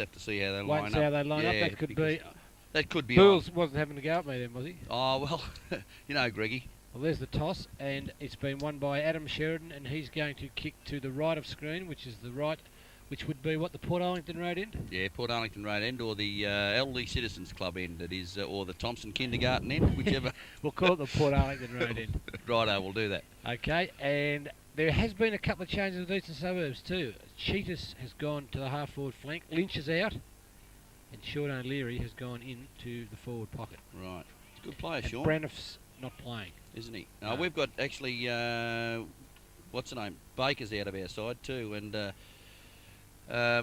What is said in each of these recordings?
have to see how they Wait line and up. see how they line up. Yeah, That could because be. that could be Bools wasn't having to go at me then, was he? Oh, well, you know, Greggy. Well, there's the toss, and it's been won by Adam Sheridan, and he's going to kick to the right of screen, which is the right, which would be what, the Port Arlington Road end? Yeah, Port Arlington Road end, or the Elderly Citizens Club end, it is, or the Thomson Kindergarten end, whichever. We'll call it the Port Arlington Road end. Righto, we'll do that. Okay, and there has been a couple of changes with Eastern Suburbs too. Cheetahs has gone to the half-forward flank, Lynch is out, and Sean O'Leary has gone into the forward pocket. Right. Good player, And Sean. Braniff's not playing. Isn't he? No. We've got actually, what's the name? Baker's out of our side too, and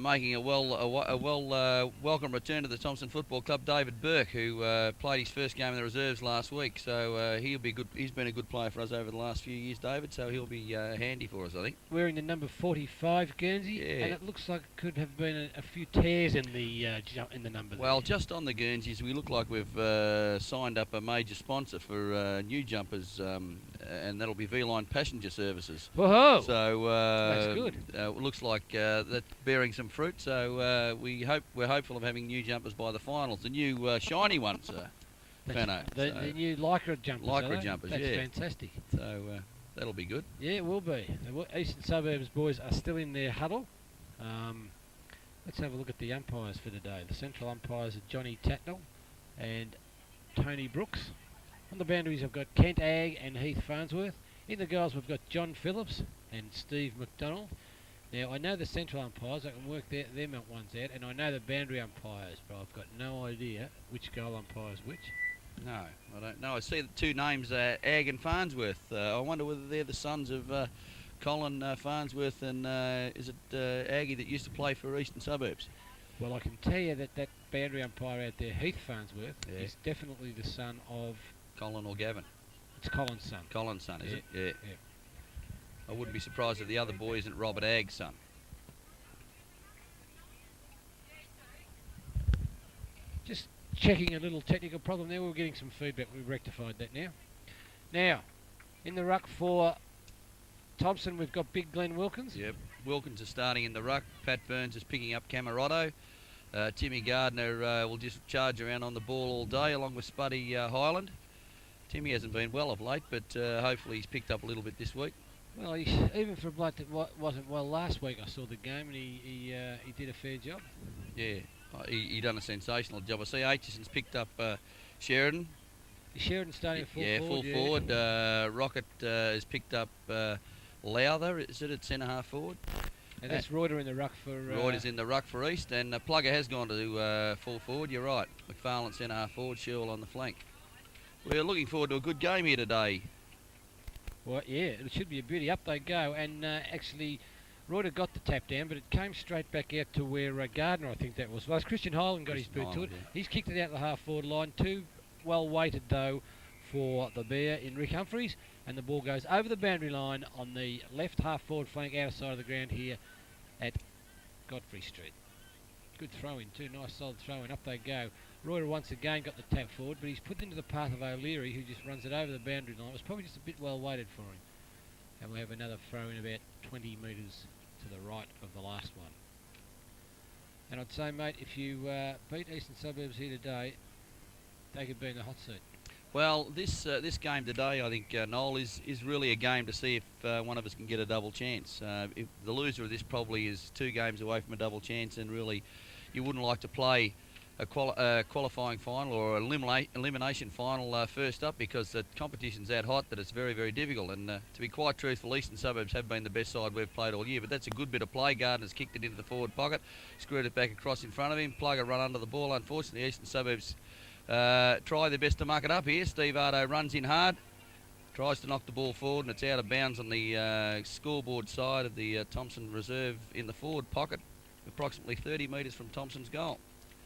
making a welcome return to the Thomson Football Club, David Burke, who played his first game in the reserves last week. So he'll be good. He's been a good player for us over the last few years, David. So he'll be handy for us, I think. Wearing the number 45 Guernsey, Yeah. and it looks like it could have been a few tears in the number. Well, there. just on the Guernseys, we look like we've signed up a major sponsor for new jumpers, and that'll be V-Line Passenger Services. Whoa! So That's good. It looks like that's bearing some fruit. So we're hopeful of having new jumpers by the finals. The new shiny ones, Fano. The new Lycra jumpers. Lycra jumpers, That's yeah. fantastic. So that'll be good. Yeah, it will be. The Eastern Suburbs boys are still in their huddle. Let's have a look at the umpires for today. The central umpires are Johnny Tatnell and Tony Brooks. On the boundaries, I've got Kent Agg and Heath Farnsworth. In the goals, we've got John Phillips and Steve McDonald. Now, I know the central umpires. I can work them ones out, and I know the boundary umpires, but I've got no idea which goal umpire is which. No, I don't know. I see the two names, Agg and Farnsworth. I wonder whether they're the sons of Colin Farnsworth and is it Aggie that used to play for Eastern Suburbs? Well, I can tell you that boundary umpire out there, Heath Farnsworth, Yeah. is definitely the son of... Colin or Gavin? It's Colin's son. Colin's son, is Yeah, it? Yeah. yeah. I wouldn't be surprised if the other boy isn't Robert Agg's son. Just checking a little technical problem there. We're getting some feedback. We've rectified that now. Now, in the ruck for Thomson, we've got Big Glenn Wilkins. Yep. Wilkins is starting in the ruck. Pat Burns is picking up Camerotto. Timmy Gardner will just charge around on the ball all day along with Spuddy Highland. Timmy hasn't been well of late, but hopefully he's picked up a little bit this week. Well, even for a bloke that wasn't well last week, I saw the game and he did a fair job. Yeah, he done a sensational job. I see Aitchison's picked up Sheridan. Is Sheridan starting full forward? Full forward. Rocket has picked up Lowther, is it, at centre half forward? And that's Reuter in the ruck for... Reuter's in the ruck for East, and Plugger has gone to full forward, you're right. McFarlane centre half forward, Sherwell on the flank. We're looking forward to a good game here today. Well, yeah, it should be a beauty. Up they go, and actually, Reuter got the tap down, but it came straight back out to where Gardner, I think that was. Well, Christian Hyland got his boot to it. Yeah. He's kicked it out the half-forward line. Too well weighted, though, for the bear in Rick Humphreys, and the ball goes over the boundary line on the left half-forward flank outside of the ground here at Godfrey Street. Good throw-in, too. Nice, solid throw-in. Up they go. Reuter once again got the tap forward, but he's put into the path of O'Leary, who just runs it over the boundary line. It was probably just a bit well weighted for him. And we have another throw in about 20 metres to the right of the last one. And I'd say, mate, if you beat Eastern Suburbs here today, they could be in the hot seat. Well, this game today, I think, Noel, is really a game to see if one of us can get a double chance. If the loser of this probably is 2 games away from a double chance, and really you wouldn't like to play a qualifying final or an elimination final first up, because the competition's that hot that it's very, very difficult. And to be quite truthful, Eastern Suburbs have been the best side we've played all year, but that's a good bit of play. Gardner's kicked it into the forward pocket, screwed it back across in front of him. Plugger run under the ball. Unfortunately, Eastern Suburbs try their best to muck it up here. Steve Ardo runs in hard, tries to knock the ball forward, and it's out of bounds on the scoreboard side of the Thomson reserve in the forward pocket, approximately 30 metres from Thomson's goal.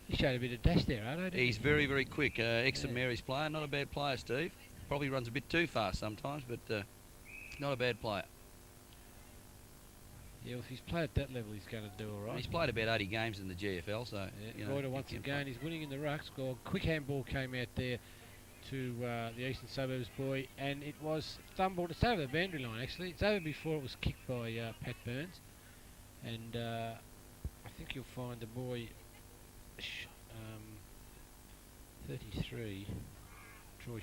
He showed a bit of dash there, Ardo, didn't he? He's very, very quick. St Mary's player, not a bad player, Steve. Probably runs a bit too fast sometimes, but not a bad player. Yeah, well, if he's played at that level, he's going to do all right. He's played about 80 games in the GFL, so... Yeah, you know, Reuter once again, he's winning in the ruck. Score. Quick handball came out there to the Eastern Suburbs boy, and it was fumbled. It's over the boundary line, actually. It's over before it was kicked by Pat Burns. And I think you'll find the boy 3. Troy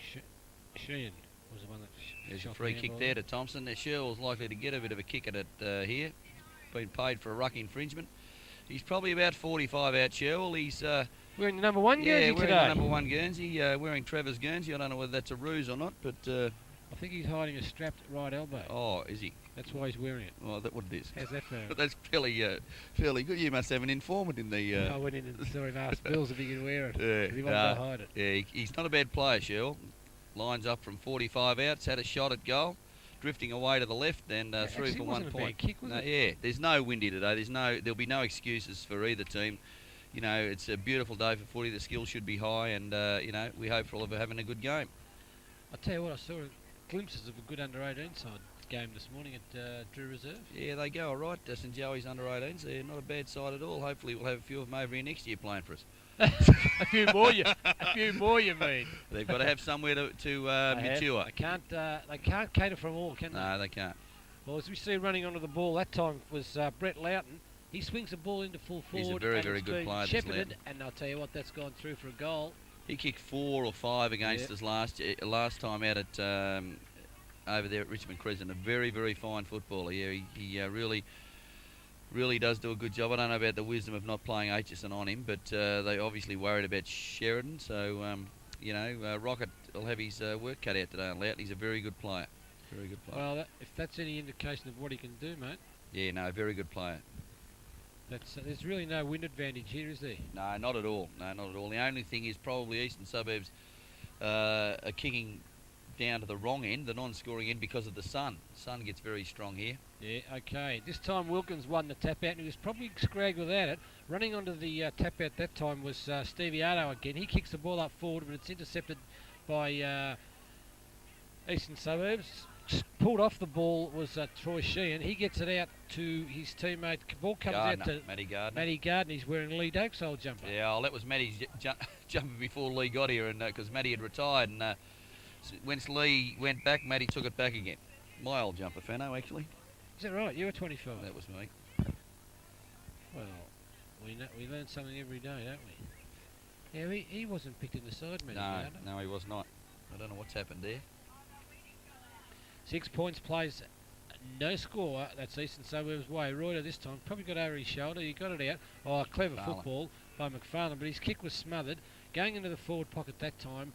Sheehan was the one that There's a shot free the kick handball. there to Thomson. Sherwell's likely to get a bit of a kick at it here. Been paid for a ruck infringement. He's probably about 45 out, Sherwell. He's Wearing the number 1 yeah, jersey wearing today. the number 1 Guernsey, wearing Trevor's Guernsey. I don't know whether that's a ruse or not, but I think he's hiding a strapped right elbow. oh, is he? That's why he's wearing it. Oh, that's what it is. How's that for? That's fairly good. You must have an informant in the. I went in and saw him ask Bills if he could wear it. Yeah, 'Cause he wanted to hide it. Yeah, he's not a bad player, Sherwell. Lines up from 45 outs, had a shot at goal, drifting away to the left and through Actually, for it 1 wasn't a point. bad kick, was it? Yeah, there's no windy today. There'll be no excuses for either team. You know, it's a beautiful day for footy. The skill should be high, and you know, we hope for all of having a good game. I tell you what, I saw glimpses of a good under-18 side game this morning at Drew Reserve. Yeah, they go all right. St Joey's under 18s. They're not a bad side at all. Hopefully, we'll have a few of them over here next year playing for us. A few more, you mean? They've got to have somewhere to mature. They can't cater for them all, can they? No, they can't. Well, as we see running onto the ball, that time was Brett Loughton. He swings the ball into full forward. He's a very, and very it's good been player, this shepherded, Loughton. and I'll tell you what, that's gone through for a goal. He kicked 4 or 5 against us last time out at over there at Richmond Crescent. A very, very fine footballer. Yeah, he really does do a good job. I don't know about the wisdom of not playing Aitchison on him, but they obviously worried about Sheridan. So you know, Rocket will have his work cut out today on Loughton. He's a very good player. Very good player. Well, if that's any indication of what he can do, mate, Yeah, no, very good player. there's really no wind advantage here, is there? No, not at all. No, not at all. The only thing is probably Eastern Suburbs are kicking down to the wrong end, the non-scoring end, because of the sun. The sun gets very strong here. Yeah, okay. This time Wilkins won the tap out, and he was probably scragged without it. Running onto the tap out that time was Stevie Ardo again. He kicks the ball up forward, but it's intercepted by Eastern Suburbs. Pulled off the ball was Troy Sheehan. He gets it out to his teammate. Ball comes out to Matty Gardner. Matty Gardner. He's wearing Lee Doak's old jumper. Yeah, well, that was Matty's jumping before Lee got here, and because Matty had retired, and once Lee went back, Matty took it back again. My old jumper, Fano, actually. Is that right? You were 25. That was me. Well, we learn something every day, don't we? Yeah, he wasn't picked in the side, Matty Gardner. No, he was not. I don't know what's happened there. 6 points, plays no score. That's Eastern Suburbs way. Reuter this time probably got over his shoulder. He got it out. Oh, clever McFarlane. football by McFarlane, but his kick was smothered. Going into the forward pocket that time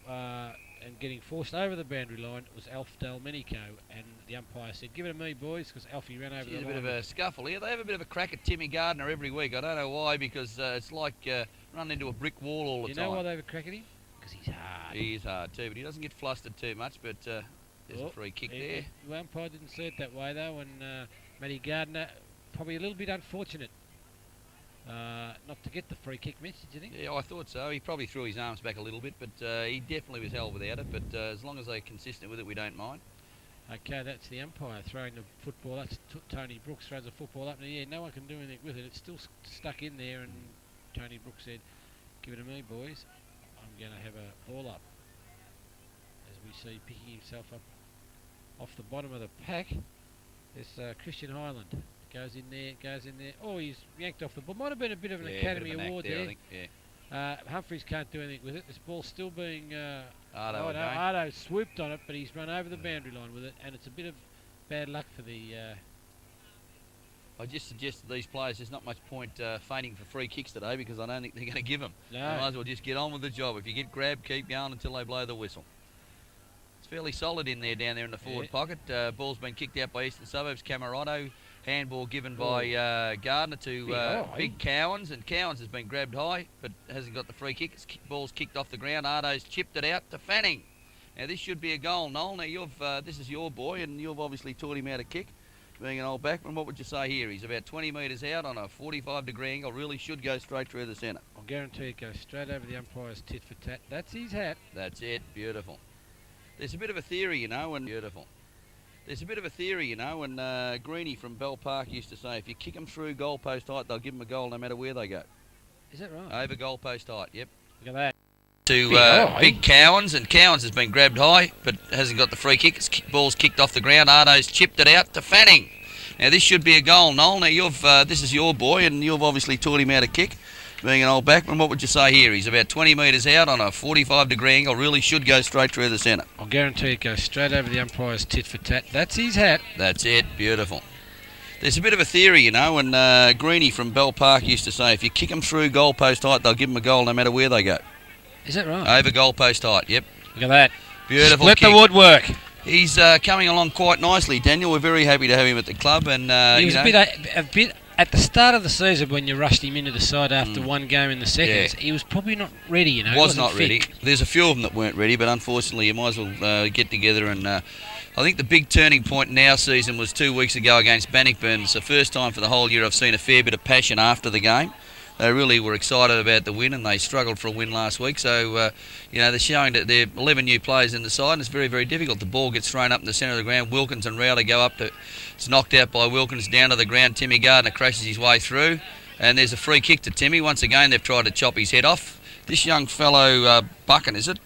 and getting forced over the boundary line was Alf Delmenico, and the umpire said, "Give it to me, boys," because Alfie ran over the line. There's a bit of a scuffle here. They have a bit of a crack at Timmy Gardner every week. I don't know why, because it's like running into a brick wall all the time. You know why they have a crack at him? Because he's hard. He is hard too, but he doesn't get flustered too much. But there's a free kick there. The umpire didn't see it that way though, and Matty Gardner probably a little bit unfortunate not to get the free kick, Mitch, did you think? Yeah, I thought so. He probably threw his arms back a little bit, but he definitely was held without it. But as long as they're consistent with it, we don't mind. Okay, that's the umpire throwing the football. That's Tony Brooks throws the football up in the air. No one can do anything with it. It's still stuck in there, and Tony Brooks said, "Give it to me, boys. I'm going to have a ball up." As we see picking himself up off the bottom of the pack, there's Christian Highland. Goes in there. Oh, he's yanked off the ball. Might have been a bit of an Academy Award there. I think, yeah. Humphries can't do anything with it. This ball's still being... Ardo swooped on it, but he's run over the boundary line with it, and it's a bit of bad luck for the... I just suggested these players, there's not much point feigning for free kicks today, because I don't think they're going to give them. No. They might as well just get on with the job. If you get grabbed, keep going until they blow the whistle. It's fairly solid in there, down there in the forward pocket. Ball's been kicked out by Eastern Suburbs. Camarado, handball given by Gardner to Big Cowans, and Cowans has been grabbed high, but hasn't got the free kick. Ball's kicked off the ground. Ardo's chipped it out to Fanning. Now this should be a goal, Noel. Now this is your boy, and you've obviously taught him how to kick. Being an old backman, what would you say here? He's about 20 metres out on a 45-degree angle. Really should go straight through the centre. I'll guarantee it goes straight over the umpire's tit for tat. That's his hat. That's it. Beautiful. There's a bit of a theory, and beautiful. There's a bit of a theory, and Greenie from Bell Park used to say, if you kick them through goalpost height, they'll give them a goal no matter where they go. Is that right? Over goalpost height, yep. Look at that. To Big Cowans, and Cowans has been grabbed high, but hasn't got the free kick. Ball's kicked off the ground. Ardo's chipped it out to Fanning. Now this should be a goal, Noel. Now this is your boy, and you've obviously taught him how to kick. being an old backman, what would you say here? He's about 20 metres out on a 45-degree angle. Really should go straight through the centre. I'll guarantee it goes straight over the umpire's tit for tat. That's his hat. That's it. Beautiful. There's a bit of a theory, and Greeny from Bell Park used to say if you kick them through goalpost height, they'll give them a goal no matter where they go. Is that right? Over goalpost height, yep. Look at that. Beautiful Split kick. the woodwork. He's coming along quite nicely, Daniel. We're very happy to have him at the club. And he was a bit at the start of the season when you rushed him into the side after one game in the seconds. Yeah. He was probably not ready, He was not ready. There's a few of them that weren't ready, but unfortunately you might as well get together. And I think the big turning point in our season was 2 weeks ago against Bannockburn. It's the first time for the whole year I've seen a fair bit of passion after the game. They really were excited about the win, and they struggled for a win last week. So, they're showing that they're 11 new players in the side, and it's very, very difficult. The ball gets thrown up in the centre of the ground. Wilkins and Rowley go up to... It's knocked out by Wilkins down to the ground. Timmy Gardner crashes his way through, and there's a free kick to Timmy. Once again, they've tried to chop his head off. This young fellow, Buchan, is it?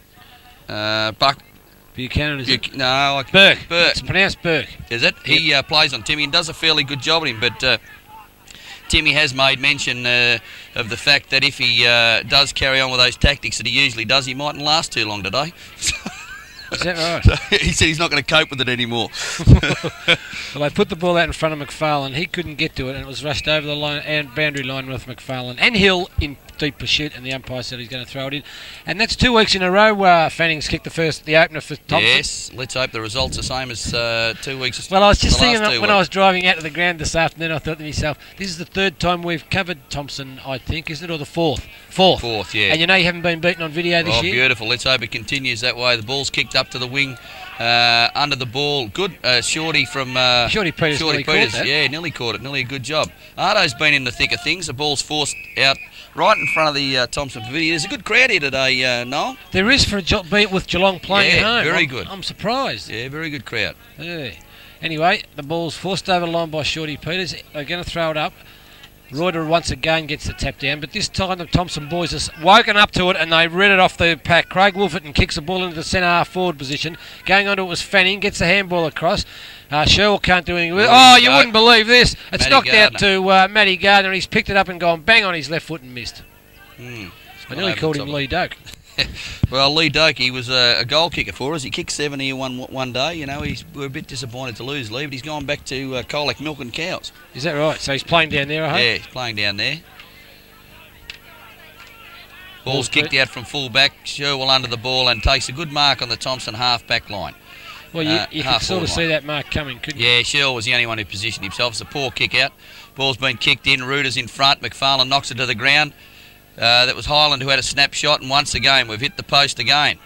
Buchanan, is it? No, Burke. Burke. It's pronounced Burke. Is it? Yep. He plays on Timmy and does a fairly good job at him, but... Timmy has made mention of the fact that if he does carry on with those tactics that he usually does, he mightn't last too long today. Is that right? So he said he's not going to cope with it anymore. Well, they put the ball out in front of McFarlane. He couldn't get to it, and it was rushed over the line and boundary line with McFarlane and Hill in deep pursuit, and the umpire said he's going to throw it in. And that's 2 weeks in a row Fanning's kicked the opener for Thomson. Yes, let's hope the result's the same as 2 weeks. Well, I was just thinking when I was driving out to the ground this afternoon, I thought to myself, this is the third time we've covered Thomson, I think, isn't it, or the fourth? Fourth, yeah. And you haven't been beaten on video this year? Oh, beautiful. Let's hope it continues that way. The ball's kicked up to the wing. Under the ball, good Shorty from Shorty Peters. Yeah, nearly caught it. Nearly a good job. Ardo's been in the thick of things. The ball's forced out right in front of the Thomson Pavilion. There's a good crowd here today, Noel. There is for a beat with Geelong playing at home. Very good. I'm surprised. Yeah, very good crowd. Yeah. Anyway, the ball's forced over the line by Shorty Peters. They're going to throw it up. Reuter once again gets the tap down, but this time the Thomson boys have woken up to it and they read it off the pack. Craig Wolferton kicks the ball into the centre half forward position. Going on to it was Fanning, gets the handball across. Sherwell can't do anything with it. Oh, you wouldn't believe this. It's knocked out to Matty Gardner. He's picked it up and gone bang on his left foot and missed. I nearly called him Lee Doak. Well, Lee Doak, he was a goal kicker for us. He kicked 7 here one day. We're a bit disappointed to lose Lee, but he's gone back to Colac Milk and Cows. Is that right? So he's playing down there, I hope? Yeah, he's playing down there. Ball's kicked out from full back. Sherwell under the ball and takes a good mark on the Thomson half-back line. Well, you can sort of see that mark coming, couldn't you? Yeah, Sherwell was the only one who positioned himself. It's a poor kick out. Ball's been kicked in. Reuter's in front. McFarlane knocks it to the ground. That was Highland who had a snapshot, and once again we've hit the post again.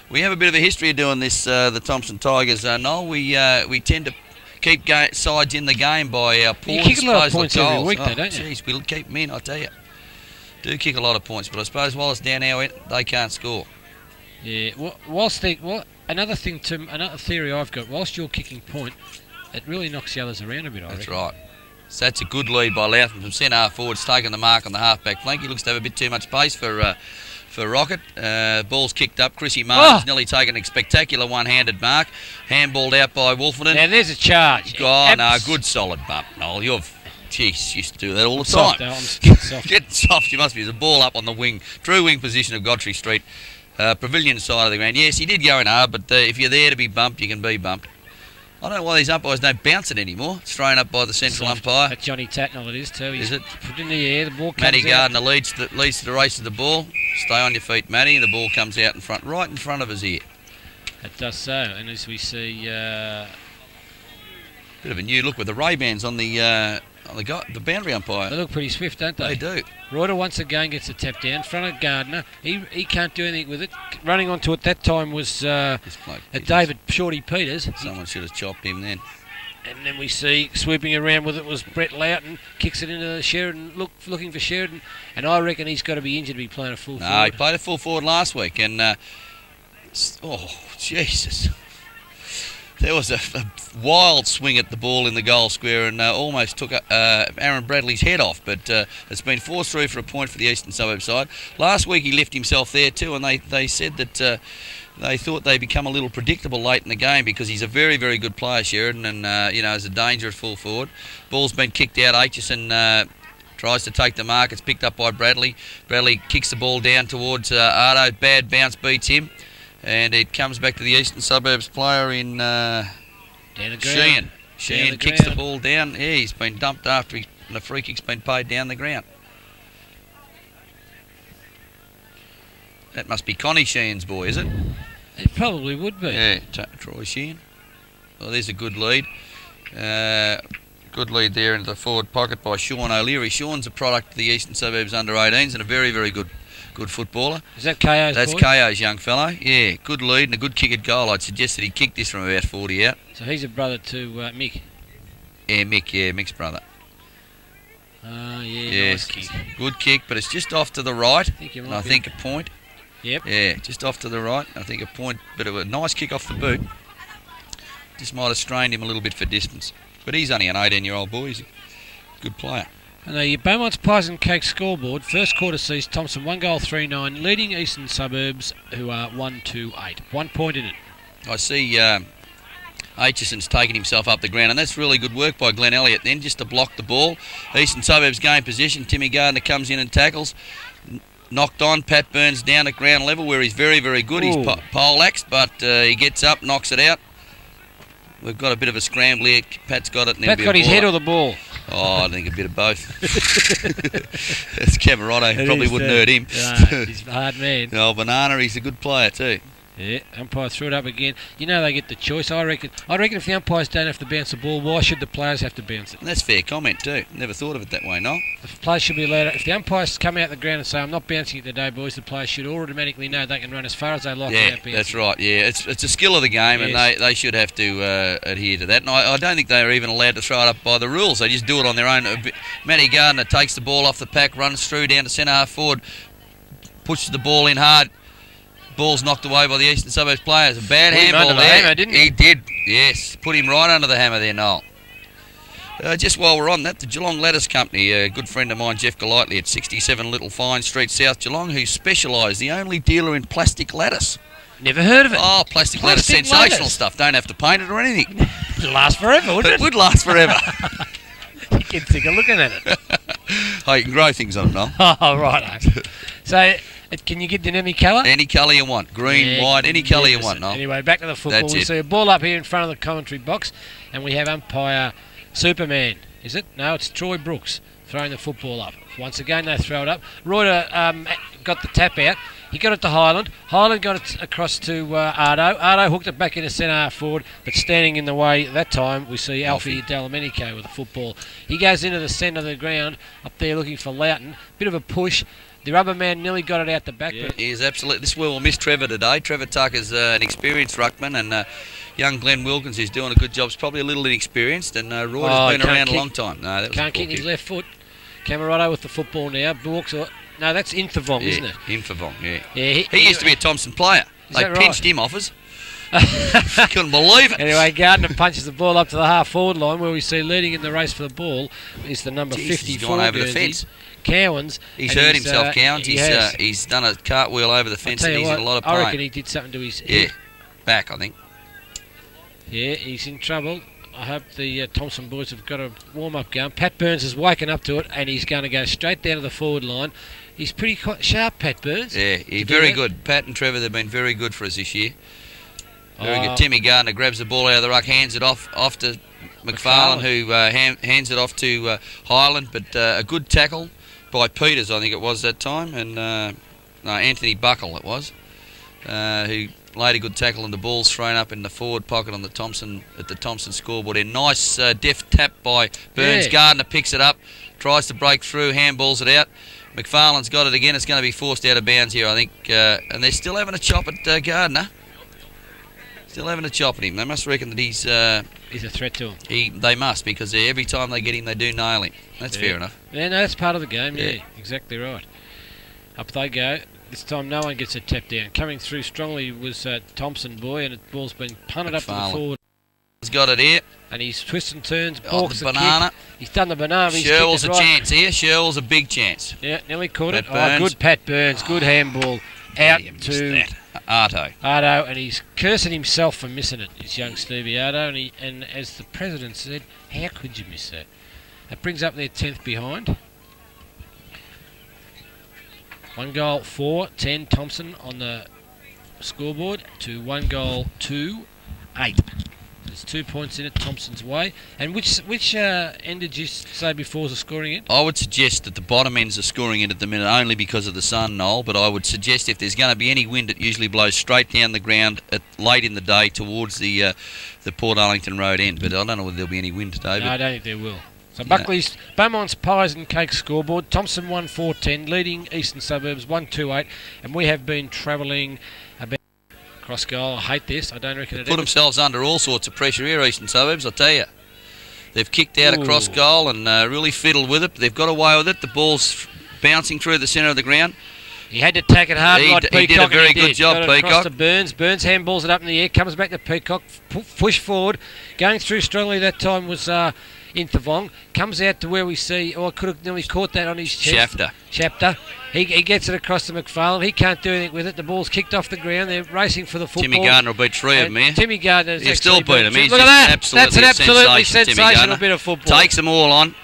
We have a bit of a history of doing this, the Thomson Tigers, Noel. We tend to keep sides in the game by our poor disposal of goals. You kick a lot of points every week, though, don't you? Jeez, we'll keep them in, I tell you. Do kick a lot of points, but I suppose while it's down our end, they can't score. Yeah, another theory I've got, whilst you're kicking point, it really knocks the others around a bit, I reckon. That's right. So that's a good lead by Loutham from centre half forwards, taking the mark on the half-back flank. He looks to have a bit too much pace for Rocket. Ball's kicked up. Chrissy Martin's nearly taken a spectacular one-handed mark. Handballed out by Wolferton. Now there's a charge. Oh, no, good solid bump, Noel. Jeez, used to do that all the time. I'm soft. Getting soft, you must be. There's a ball up on the wing, true wing position of Godfrey Street, pavilion side of the ground. Yes, he did go in hard, but if you're there to be bumped, you can be bumped. I don't know why these umpires don't bounce it anymore. It's thrown up by the central umpire. That's Johnny Tatnell, it is too. Is it? Put in the air, the ball comes Matty out. Gardner leads to the race to the ball. Stay on your feet, Matty. The ball comes out in front, right in front of us here. It does so, and as we see... bit of a new look with the Ray-Bans on the boundary umpire. They look pretty swift, don't they? They do. Reuter once again gets a tap down in front of Gardner. He can't do anything with it. Running onto it that time was David Shorty Peters. Someone should have chopped him then. And then we see sweeping around with it was Brett Loughton. Kicks it into Sheridan, looking for Sheridan. And I reckon he's got to be injured to be playing a full forward. No, he played a full forward last week. And, oh, Jesus. There was a wild swing at the ball in the goal square and almost took Aaron Bradley's head off, but it's been forced through for a point for the Eastern Suburbs side. Last week he left himself there too, and they said that they thought they'd become a little predictable late in the game because he's a very, very good player, Sheridan, and is a danger at full forward. Ball's been kicked out. Aitchison tries to take the mark. It's picked up by Bradley. Bradley kicks the ball down towards Ardo. Bad bounce beats him. And it comes back to the Eastern Suburbs player in Sheehan. Sheehan kicks the ball down. Yeah, he's been dumped after the free kick's been paid down the ground. That must be Connie Sheehan's boy, is it? It probably would be. Yeah, Troy Sheehan. Well, there's a good lead. Good lead there into the forward pocket by Sean O'Leary. Sean's a product of the Eastern Suburbs under-18s and a very, very good footballer. Is that KO's That's boy? KO's young fellow. Yeah, good lead and a good kick at goal. I'd suggest that he kicked this from about 40 out. So he's a brother to Mick. Yeah, Mick. Yeah, Mick's brother. Nice kick. Good kick, but it's just off to the right. I think a point. Yep. Yeah, just off to the right. I think a point, but a nice kick off the boot. Just might have strained him a little bit for distance. But he's only an 18-year-old boy. He's a good player. And the Beaumont's Pies and Cake scoreboard, first quarter sees Thomson 1 goal 3-9, leading Eastern Suburbs, who are 1-2-8. 1 point in it. I see Aitchison's taken himself up the ground, and that's really good work by Glenn Elliott then, just to block the ball. Eastern Suburbs gain possession. Timmy Gardner comes in and tackles. Knocked on. Pat Burns down at ground level where he's very, very good. Ooh. He's pole-axed, but he gets up, knocks it out. We've got a bit of a scramble here. Pat's got it. Pat got his head or the ball? Oh, I think a bit of both. That's Cameroto. Probably wouldn't hurt him. No, he's a hard man. No, Banana, he's a good player too. Yeah, umpire threw it up again. You know they get the choice. I reckon if the umpires don't have to bounce the ball, why should the players have to bounce it? And that's fair comment too. Never thought of it that way, Noel. The players should be allowed. If the umpires come out the ground and say, "I'm not bouncing it today, boys," the players should automatically know they can run as far as they like without bouncing. Yeah, that's right. Yeah, it's a skill of the game, yes. And they should have to adhere to that. And I don't think they're even allowed to throw it up by the rules. They just do it on their own. Matty Gardner takes the ball off the pack, runs through down to centre half forward, pushes the ball in hard. Ball's knocked away by the Eastern Suburbs players. A bad handball there. Hammer, didn't he? He did, yes. Put him right under the hammer there, Noel. Just while we're on that, the Geelong Lettuce Company, a good friend of mine, Jeff Golightly, at 67 Little Fine Street, South Geelong, who specialise, the only dealer in plastic lettuce. Never heard of it. Oh, plastic lettuce, sensational stuff. Don't have to paint it or anything. It'll last forever, wouldn't it? It would last forever. You get sick of looking at it. Oh, you can grow things on it, Noel. Oh, right. So, can you get in any colour? Any colour you want. Green, white, any colour you want, Noel. Anyway, back to the football. That's we it. see a ball up here in front of the commentary box, and we have umpire Superman. Is it? No, it's Troy Brooks throwing the football up. Once again, they throw it up. Reuter got the tap out. He got it to Highland. Highland got it across to Ardo. Ardo hooked it back into centre half forward, but standing in the way that time, we see Alfie Dallamenico with the football. He goes into the centre of the ground, up there looking for Loughton. Bit of a push. The rubber man nearly got it out the back. Yeah, he is absolutely. This is where we'll miss Trevor today. Trevor Tucker's an experienced ruckman, and young Glenn Wilkins, who's doing a good job, is probably a little inexperienced, and Reuter's been around a long time. No, that was can't kick his left foot. Cameroto with the football now. No, that's Infavong, isn't it? Infavong, yeah. He used to be a Thomson player. They pinched him off us. Couldn't believe it. Anyway, Gardner punches the ball up to the half-forward line, where we see leading in the race for the ball is the number 54. He's gone over the fence. Cowans. He's hurt himself, Cowans. He's done a cartwheel over the fence, and he's in a lot of pain. I reckon he did something to his head. Back, I think. Yeah, he's in trouble. I hope the Thomson boys have got a warm-up going. Pat Burns has woken up to it, and he's going to go straight down to the forward line. He's pretty sharp, Pat Burns. Yeah, he's very good. Pat and Trevor, they've been very good for us this year. Very good. Timmy Gardner grabs the ball out of the ruck, hands it off to McFarlane, who hands it off to Highland. But a good tackle by Peters, I think it was that time, and Anthony Buckle it was, who laid a good tackle, and the ball's thrown up in the forward pocket on the Thomson scoreboard. A nice deft tap by Burns. Gardner picks it up, tries to break through, handballs it out. McFarlane's got it again. It's going to be forced out of bounds here, I think, and they're still having a chop at Gardner. Still having a chop at him. They must reckon that he's a threat to him. They must, because every time they get him, they do nail him. That's fair enough. Yeah, no, that's part of the game. Yeah, exactly right. Up they go. This time no one gets a tap down. Coming through strongly was Thomson boy, and the ball's been punted up to the forward. He's got it here. And he's twists and turns, balks the banana. Kick. He's done the banana. Sherwell's a chance here. Sherwell's a big chance. Yeah, nearly caught it. Good Pat Burns. Good handball. Out to Arto, and he's cursing himself for missing it. This young Stevie Arto, and as the president said, how could you miss that? That brings up their 10th behind. 1 goal 4-10 Thomson on the scoreboard to 1 goal 2-8. There's 2 points in it Thomson's way. And which end did you say before was the scoring end? I would suggest that the bottom end's the scoring end at the minute only because of the sun, Noel, but I would suggest if there's going to be any wind, it usually blows straight down the ground late in the day towards the Port Arlington Road end, but I don't know whether there'll be any wind today. No, I don't think there will. So Buckley's, Beaumont's Pies and Cakes scoreboard, Thomson 1-4-10, leading Eastern Suburbs 1-2-8, and we have been travelling about cross goal. I hate this. I don't reckon it put themselves under all sorts of pressure here, Eastern Suburbs, I tell you. They've kicked out a cross goal and really fiddled with it. They've got away with it. The ball's bouncing through the centre of the ground. He had to take it hard, He did a very good job, Got it across Peacock. to Burns. Burns handballs it up in the air, comes back to Peacock, push forward. Going through strongly that time was Inthavong. Comes out to where we see, I could have nearly caught that on his chest. Shafter. He gets it across to McFarlane. He can't do anything with it. The ball's kicked off the ground. They're racing for the football. Timmy Gardner will beat 3 of them here. Timmy Gardner He'll still beat them. He's Look at that. Absolutely That's an absolutely sensation, sensational bit of football. Takes them all on.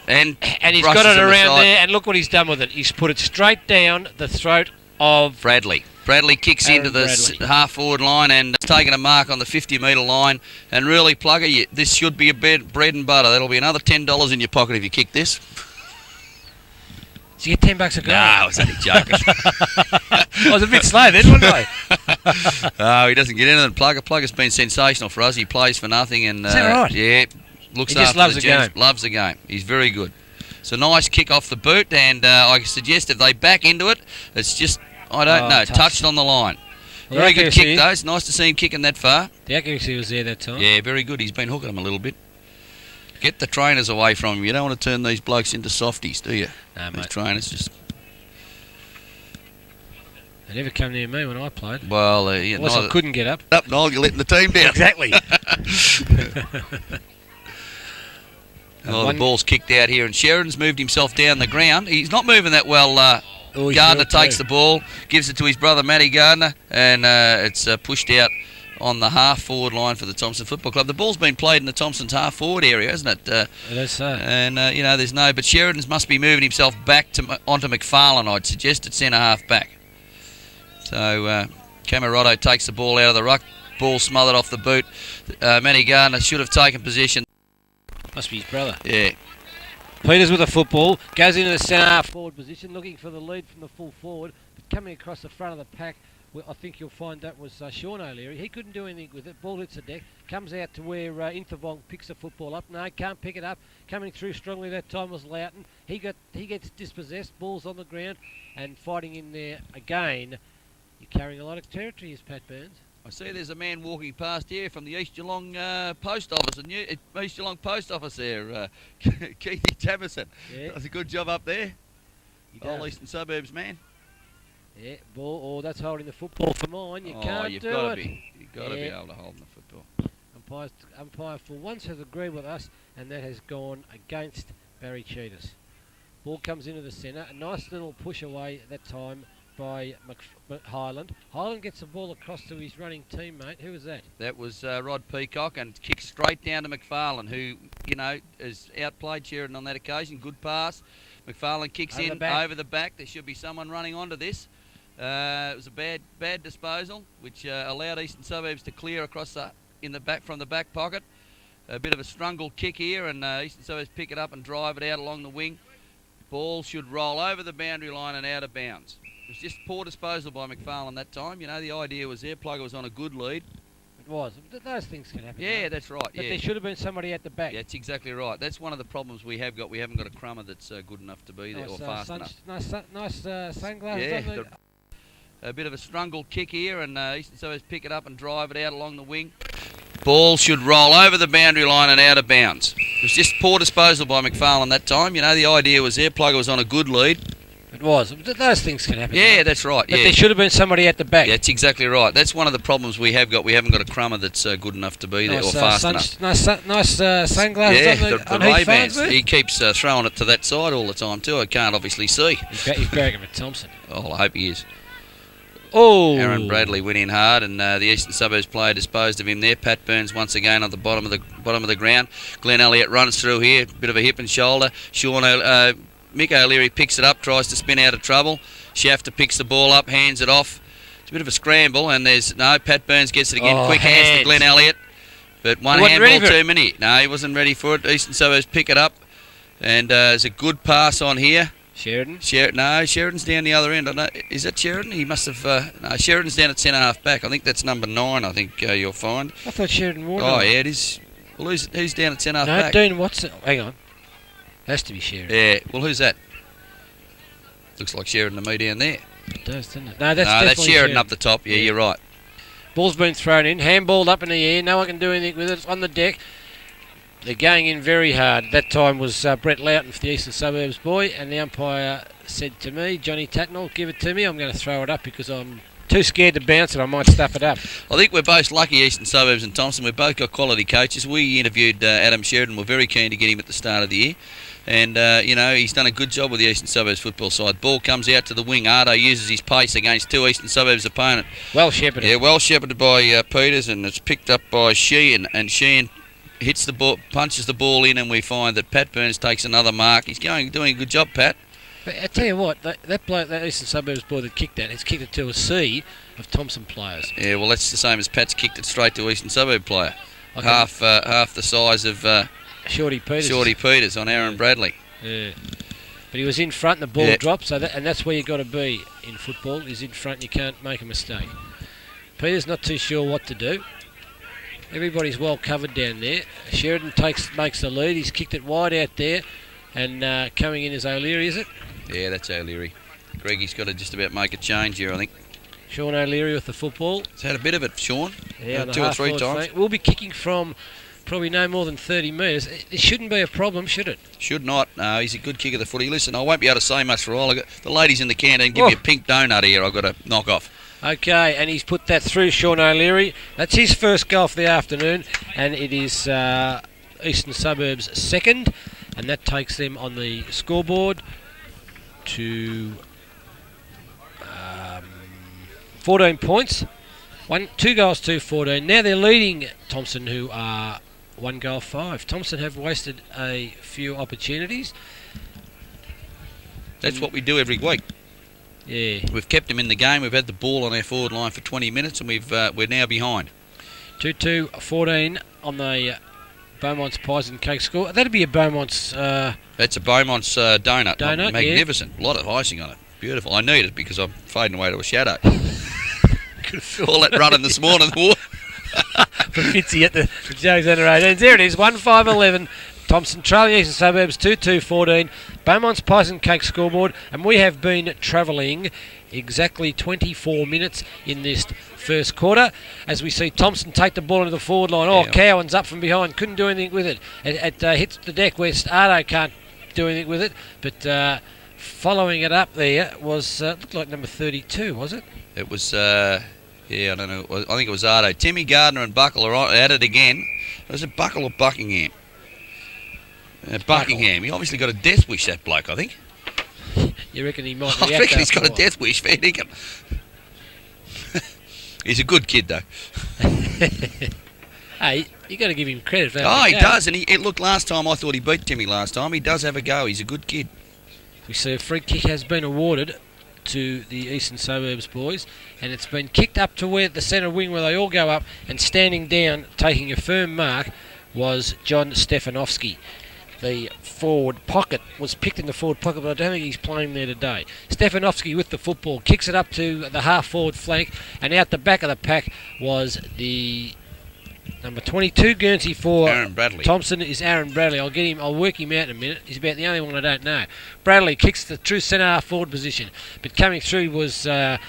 And he's got it around there, and look what he's done with it. He's put it straight down the throat of Bradley. Bradley kicks into the half-forward line and has taken a mark on the 50-metre line. And really, Plugger, this should be a bread and butter. That'll be another $10 in your pocket if you kick this. Did you get $10 a go? No, I was only joking. I was a bit slow then, wasn't I? Oh, he doesn't get anything. Plugger's been sensational for us. He plays for nothing. And, is that right? Yeah. Looks he just after loves the game. Loves the game. He's very good. It's a nice kick off the boot, and I suggest if they back into it, it's just, I don't know, touched on the line. Well, very good kick, though. It's nice to see him kicking that far. The accuracy was there that time. Yeah, very good. He's been hooking them a little bit. Get the trainers away from him. You don't want to turn these blokes into softies, do you? No, these mate. Trainers just... They never come near me when I played. Well, unless I couldn't get up. Up, Noel, you're letting the team down. Exactly. The ball's kicked out here, and Sheridan's moved himself down the ground. He's not moving that well. Gardner takes the ball, gives it to his brother Matty Gardner, and it's pushed out on the half-forward line for the Thomson Football Club. The ball's been played in the Thomson's half-forward area, hasn't it? It is so. And, there's no... But Sheridan's must be moving himself back onto McFarlane, I'd suggest, at centre-half back. So, Camarotto takes the ball out of the ruck. Ball smothered off the boot. Matty Gardner should have taken position. Must be his brother. Yeah. Peters with the football, goes into the centre half forward position, looking for the lead from the full forward, but coming across the front of the pack, I think you'll find that was Sean O'Leary. He couldn't do anything with it. Ball hits the deck, comes out to where Inthavong picks the football up. No, can't pick it up. Coming through strongly that time was Loughton. He gets dispossessed. Ball's on the ground and fighting in there again. You're carrying a lot of territory, is Pat Burns. I see there's a man walking past here from the East Geelong Post Office, East Geelong Post Office there, Keithy Tamison. Yeah. Does a good job up there. Old Eastern Suburbs man. Yeah, ball. That's holding the football for mine. You can't you've do got it. You've got to be able to hold the football. Umpire for once has agreed with us, and that has gone against Barry Cheetahs. Ball comes into the centre. A nice little push away at that time by Highland. Highland gets the ball across to his running teammate. Who was that? That was Rod Peacock, and kicks straight down to McFarlane, who, has outplayed Sheridan on that occasion. Good pass. McFarlane kicks over the back. There should be someone running onto this. It was a bad disposal, which allowed Eastern Suburbs to clear across from the back pocket. A bit of a struggle kick here, and Eastern Suburbs pick it up and drive it out along the wing. Ball should roll over the boundary line and out of bounds. It was just poor disposal by McFarlane that time. The idea was there. Plugger was on a good lead. It was. Those things can happen. Yeah, that's right. But there should have been somebody at the back. Yeah, that's exactly right. That's one of the problems we have got. We haven't got a crummer that's good enough to be there or fast enough. Nice sunglasses. Yeah, a bit of a struggle kick here, and Eastern Suburbs pick it up and drive it out along the wing. Ball should roll over the boundary line and out of bounds. It was just poor disposal by McFarlane that time. The idea was there. Plugger was on a good lead. It was. Those things can happen. Yeah, that's right. But there should have been somebody at the back. Yeah, that's exactly right. That's one of the problems we have got. We haven't got a crummer that's good enough to be there or fast enough. Nice sunglasses the Ray-Bans. He keeps throwing it to that side all the time too. I can't obviously see. He's bagging with Thomson. Oh, I hope he is. Oh! Aaron Bradley went in hard, and the Eastern Suburbs player disposed of him there. Pat Burns once again on the bottom of the ground. Glenn Elliott runs through here, bit of a hip and shoulder. Mick O'Leary picks it up, tries to spin out of trouble. Shafter picks the ball up, hands it off. It's a bit of a scramble, and Pat Burns gets it again. Quick hands to Glenn Elliott. But one handball too many. No, he wasn't ready for it. Eastern Suburbs pick it up. And there's a good pass on here. Sheridan? No, Sheridan's down the other end. I don't know. Is that Sheridan? He must have... no, Sheridan's down at centre half back. I think that's number 9, I think you'll find. I thought Sheridan wore it. Oh, yeah, it is. Well, who's down at centre half back? No, Dean Watson. Hang on. Has to be Sheridan. Yeah, well, who's that? Looks like Sheridan to me down there. It does, doesn't it? No, that's Sheridan up the top. Yeah, you're right. Ball's been thrown in, handballed up in the air. No one can do anything with it. It's on the deck. They're going in very hard. That time was Brett Loughton for the Eastern Suburbs boy, and the umpire said to me, Johnny Tatnell, give it to me. I'm going to throw it up because I'm too scared to bounce it. I might stuff it up. I think we're both lucky, Eastern Suburbs and Thomson. We've both got quality coaches. We interviewed Adam Sheridan. We're very keen to get him at the start of the year. And, he's done a good job with the Eastern Suburbs football side. Ball comes out to the wing. Ardo uses his pace against 2 Eastern Suburbs opponent. Well shepherded. Yeah, well shepherded by Peters, and it's picked up by Sheehan. And Sheehan hits the ball, punches the ball in, and we find that Pat Burns takes another mark. He's doing a good job, Pat. But I tell you what, that bloke, that Eastern Suburbs boy that kicked that, it's kicked it to a sea of Thomson players. Yeah, well, that's the same as Pat's kicked it straight to Eastern Suburb player. Half the size of Shorty Peters on Aaron Bradley. Yeah. But he was in front and the ball dropped, and that's where you've got to be in football, is in front. You can't make a mistake. Peter's not too sure what to do. Everybody's well covered down there. Sheridan makes the lead. He's kicked it wide out there, and coming in is O'Leary, is it? Yeah, that's O'Leary. Greggy's got to just about make a change here, I think. Sean O'Leary with the football. He's had a bit of it, Sean. Yeah, 2 or 3 times. Flank. We'll be kicking from probably no more than 30 metres. It shouldn't be a problem, should it? Should not. No, he's a good kick of the footy. Listen, I won't be able to say much for a while. The ladies in the canteen give me a pink donut here I've got to knock off. Okay, and he's put that through, Sean O'Leary. That's his first goal for the afternoon, and it is Eastern Suburbs' second, and that takes them on the scoreboard to 14 points. 2 goals to 14. Now they're leading Thomson, who are 1 goal 5. Thomson have wasted a few opportunities. That's what we do every week. Yeah. We've kept them in the game. We've had the ball on our forward line for 20 minutes, and we're now behind. 2-2-14 on the Beaumont's Pies and Cake score. That'd be a Beaumont's... That's a Beaumont's donut. Donut, magnificent. Yeah. A lot of icing on it. Beautiful. I need it because I'm fading away to a shadow. All that running this morning. For Fitzy at the Joe's under 18s. There it is, 1-5-11. Thomson trailing Eastern Suburbs 2-2-14. Beaumont's Pies and Cake scoreboard, and we have been travelling exactly 24 minutes in this first quarter as we see Thomson take the ball into the forward line. Oh, Cowan's up from behind, couldn't do anything with it. It hits the deck where Ardo can't do anything with it, but following it up there was, looked like number 32, was it? It was, I don't know. I think it was Ardo. Timmy Gardner and Buckle are at it again. Was it Buckle or Buckingham? Buckingham. He obviously got a death wish, that bloke, I think. You reckon he might? I reckon he's got a death wish, fair dinkum. He's a good kid, though. Hey, you got to give him credit for that. Oh, he does, and look, last time I thought he beat Timmy last time. He does have a go. He's a good kid. We see a free kick has been awarded to the Eastern Suburbs boys, and it's been kicked up to where the centre wing where they all go up, and standing down, taking a firm mark, was John Stefanovski. The forward pocket was picked in the forward pocket, but I don't think he's playing there today. Stefanovski with the football, kicks it up to the half-forward flank, and out the back of the pack was the number 22 Guernsey for Aaron Bradley. Thomson is Aaron Bradley. I'll work him out in a minute. He's about the only one I don't know. Bradley kicks the true centre half-forward position, but coming through was the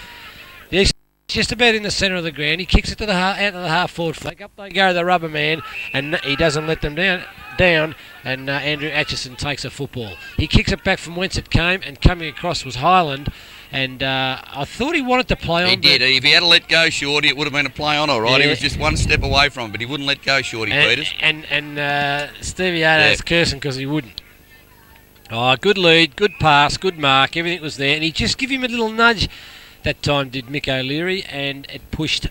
East. Just about in the centre of the ground. He kicks it to out to the half-forward flank. Up they go, the rubber man, and he doesn't let them down, and Andrew Atchison takes a football. He kicks it back from whence it came, and coming across was Highland, and I thought he wanted to play on. He did. If he had let go Shorty, it would have been a play on, all right. Yeah. He was just one step away from it, but he wouldn't let go Shorty, Peters. And Stevie Ardo's cursing because he wouldn't. Oh, good lead, good pass, good mark, everything was there, and he just give him a little nudge. That time did Mick O'Leary, and it pushed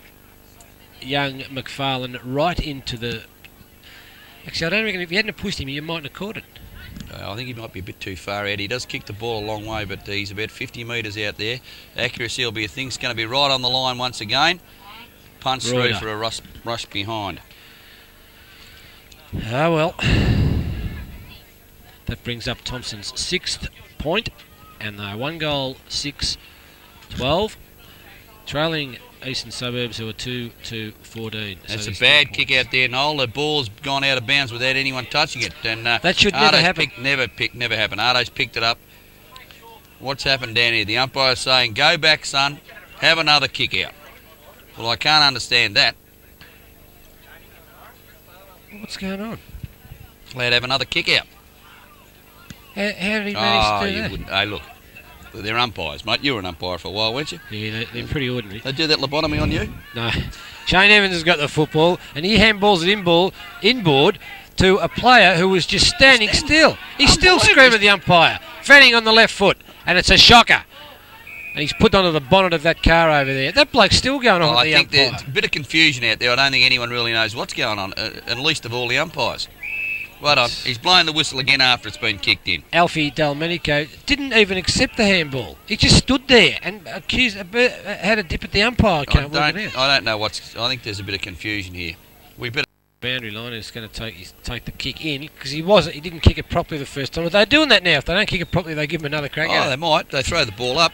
young McFarlane right into the... Actually, I don't reckon if you hadn't pushed him, you mightn't have caught it. I think he might be a bit too far out. He does kick the ball a long way, but he's about 50 metres out there. Accuracy will be a thing. It's going to be right on the line once again. Punch through for a rush behind. Ah, well. That brings up Thomson's 6th point, and they're 1 goal, 6-12. Trailing Eastern Suburbs, who are 2-14. That's a bad kick out there, Noel. The ball's gone out of bounds without anyone touching it. And that should never happen. Never happen. Ardo's picked it up. What's happened down here? The umpire's saying, go back, son. Have another kick out. Well, I can't understand that. What's going on? Allowed have another kick out. How did he manage to do that? Wouldn't. Hey, look. They're umpires, mate. You were an umpire for a while, weren't you? Yeah, they're pretty ordinary. They do that lobotomy on you? No. Shane Evans has got the football, and he handballs it inboard to a player who was just standing still. He's still screaming at the umpire, fanning on the left foot, and it's a shocker. And he's put onto the bonnet of that car over there. That bloke's still going on with the umpire. I think there's a bit of confusion out there. I don't think anyone really knows what's going on, and least of all the umpires. Well done. He's blowing the whistle again after it's been kicked in. Alfie Delmenico didn't even accept the handball. He just stood there and had a dip at the umpire. I don't know what's... I think there's a bit of confusion here. We better... Boundary line is going to take the kick in, because he didn't kick it properly the first time. But they're doing that now. If they don't kick it properly, they give him another crack at it. They might. They throw the ball up.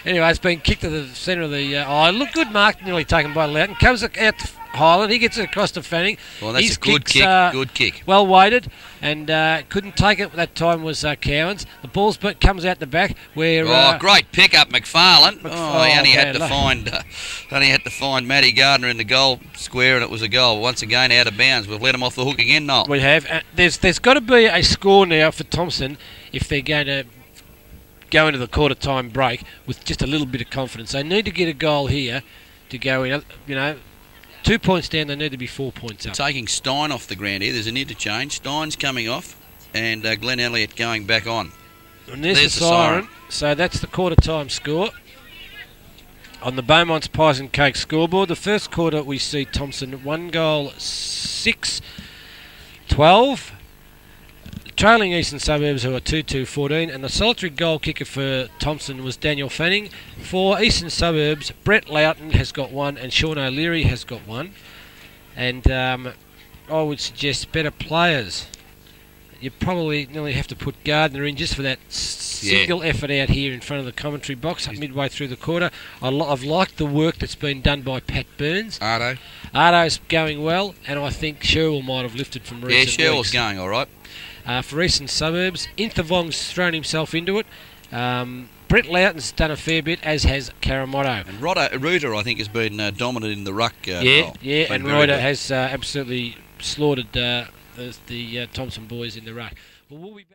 Anyway, it's been kicked to the centre of the... look good mark, nearly taken by Loughton. Comes out to Highland. He gets it across to Fanning. Well, that's His a good kick. Good kick. Well weighted, and couldn't take it. That time was Cowans. The ball's comes out the back where... great pick up, McFarlane. He only had to find Matty Gardner in the goal square, and it was a goal. Once again, out of bounds. We've let him off the hook again, Noel. We have. There's got to be a score now for Thomson if they're going to go into the quarter time break with just a little bit of confidence. They need to get a goal here to go in. 2 points down, they need to be 4 points up. Taking Stein off the ground here. There's an interchange. Stein's coming off, and Glenn Elliott going back on. And there's the siren. So that's the quarter time score on the Beaumont's Pies and Cake scoreboard. The first quarter we see Thomson 1 goal, 6-12. Trailing Eastern Suburbs, who are 2-14, and the solitary goal kicker for Thomson was Daniel Fanning. For Eastern Suburbs, Brett Loughton has got 1, and Sean O'Leary has got 1. And I would suggest better players. You probably nearly have to put Gardner in just for that single effort out here in front of the commentary box midway through the quarter. I've liked the work that's been done by Pat Burns. Ardo's going well, and I think Sherwell might have lifted from recent weeks. Yeah, Sherwell's going all right. For Eastern Suburbs, Intervong's thrown himself into it. Brett Loughton's done a fair bit, as has Karamotto. And Reuter, I think, has been dominant in the ruck. And Reuter has absolutely slaughtered the Thomson boys in the ruck. Well, we'll be back.